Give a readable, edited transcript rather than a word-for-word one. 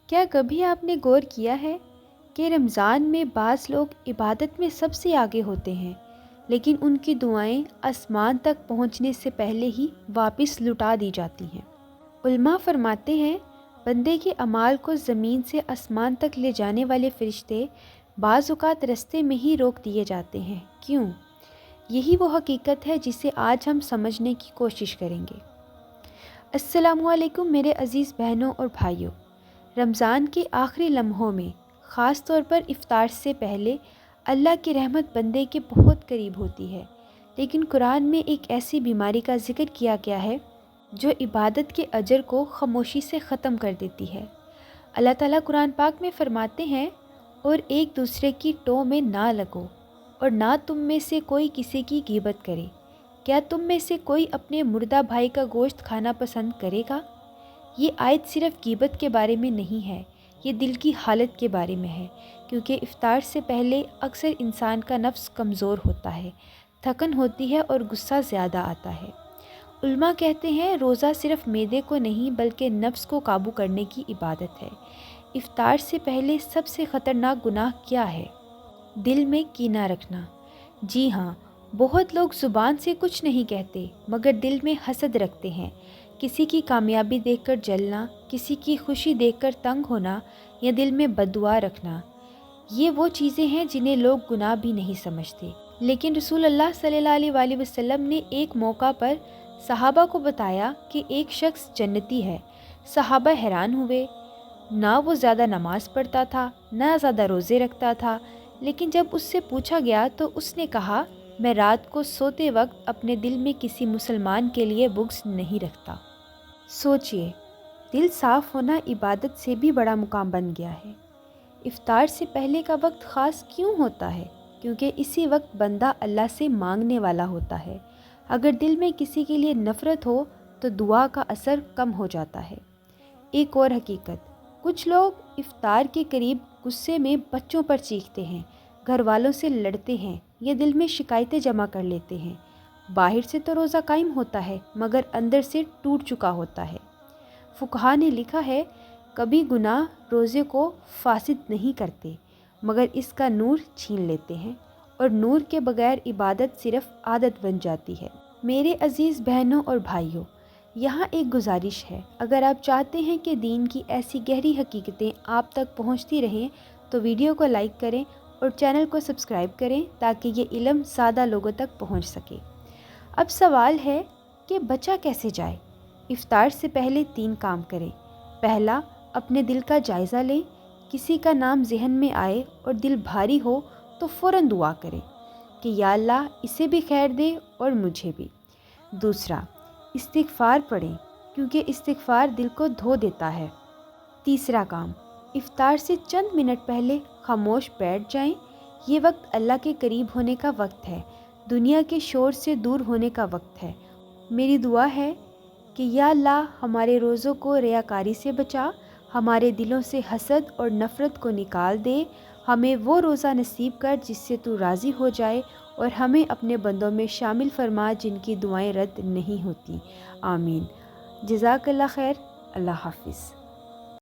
کیا کبھی آپ نے غور کیا ہے کہ رمضان میں بعض لوگ عبادت میں سب سے آگے ہوتے ہیں، لیکن ان کی دعائیں آسمان تک پہنچنے سے پہلے ہی واپس لٹا دی جاتی ہیں؟ علماء فرماتے ہیں بندے کے اعمال کو زمین سے آسمان تک لے جانے والے فرشتے بعض اوقات رستے میں ہی روک دیے جاتے ہیں۔ کیوں؟ یہی وہ حقیقت ہے جسے آج ہم سمجھنے کی کوشش کریں گے۔ السلام علیکم میرے عزیز بہنوں اور بھائیوں۔ رمضان کے آخری لمحوں میں، خاص طور پر افطار سے پہلے، اللہ کی رحمت بندے کے بہت قریب ہوتی ہے، لیکن قرآن میں ایک ایسی بیماری کا ذکر کیا گیا ہے جو عبادت کے اجر کو خاموشی سے ختم کر دیتی ہے۔ اللہ تعالیٰ قرآن پاک میں فرماتے ہیں، اور ایک دوسرے کی ٹو میں نہ لگو، اور نہ تم میں سے کوئی کسی کی غیبت کرے۔ کیا تم میں سے کوئی اپنے مردہ بھائی کا گوشت کھانا پسند کرے گا؟ یہ آیت صرف غیبت کے بارے میں نہیں ہے، یہ دل کی حالت کے بارے میں ہے، کیونکہ افطار سے پہلے اکثر انسان کا نفس کمزور ہوتا ہے، تھکن ہوتی ہے اور غصہ زیادہ آتا ہے۔ علماء کہتے ہیں روزہ صرف معدے کو نہیں بلکہ نفس کو قابو کرنے کی عبادت ہے۔ افطار سے پہلے سب سے خطرناک گناہ کیا ہے؟ دل میں کینہ رکھنا۔ جی ہاں، بہت لوگ زبان سے کچھ نہیں کہتے مگر دل میں حسد رکھتے ہیں۔ کسی کی کامیابی دیکھ کر جلنا، کسی کی خوشی دیکھ کر تنگ ہونا، یا دل میں بددعا رکھنا، یہ وہ چیزیں ہیں جنہیں لوگ گناہ بھی نہیں سمجھتے، لیکن رسول اللہ صلی اللہ علیہ وآلہ وسلم نے ایک موقع پر صحابہ کو بتایا کہ ایک شخص جنتی ہے۔ صحابہ حیران ہوئے، نہ وہ زیادہ نماز پڑھتا تھا، نہ زیادہ روزے رکھتا تھا، لیکن جب اس سے پوچھا گیا تو اس نے کہا، میں رات کو سوتے وقت اپنے دل میں کسی مسلمان کے لیے بغض نہیں رکھتا۔ سوچئے، دل صاف ہونا عبادت سے بھی بڑا مقام بن گیا ہے۔ افطار سے پہلے کا وقت خاص کیوں ہوتا ہے؟ کیونکہ اسی وقت بندہ اللہ سے مانگنے والا ہوتا ہے۔ اگر دل میں کسی کے لیے نفرت ہو تو دعا کا اثر کم ہو جاتا ہے۔ ایک اور حقیقت، کچھ لوگ افطار کے قریب غصے میں بچوں پر چیختے ہیں، گھر والوں سے لڑتے ہیں، یا دل میں شکایتیں جمع کر لیتے ہیں۔ باہر سے تو روزہ قائم ہوتا ہے مگر اندر سے ٹوٹ چکا ہوتا ہے۔ فقہا نے لکھا ہے، کبھی گناہ روزے کو فاسد نہیں کرتے مگر اس کا نور چھین لیتے ہیں، اور نور کے بغیر عبادت صرف عادت بن جاتی ہے۔ میرے عزیز بہنوں اور بھائیوں، یہاں ایک گزارش ہے، اگر آپ چاہتے ہیں کہ دین کی ایسی گہری حقیقتیں آپ تک پہنچتی رہیں تو ویڈیو کو لائک کریں اور چینل کو سبسکرائب کریں تاکہ یہ علم زیادہ لوگوں تک پہنچ سکے۔ اب سوال ہے کہ بچا کیسے جائے؟ افطار سے پہلے 3 کام کریں۔ پہلا، اپنے دل کا جائزہ لیں۔ کسی کا نام ذہن میں آئے اور دل بھاری ہو تو فوراً دعا کریں کہ یا اللہ اسے بھی خیر دے اور مجھے بھی۔ دوسرا، استغفار پڑھیں، کیونکہ استغفار دل کو دھو دیتا ہے۔ تیسرا کام، افطار سے چند منٹ پہلے خاموش بیٹھ جائیں۔ یہ وقت اللہ کے قریب ہونے کا وقت ہے، دنیا کے شور سے دور ہونے کا وقت ہے۔ میری دعا ہے کہ یا اللہ ہمارے روزوں کو ریاکاری سے بچا، ہمارے دلوں سے حسد اور نفرت کو نکال دے، ہمیں وہ روزہ نصیب کر جس سے تو راضی ہو جائے، اور ہمیں اپنے بندوں میں شامل فرما جن کی دعائیں رد نہیں ہوتی۔ آمین۔ جزاک اللہ خیر۔ اللہ حافظ۔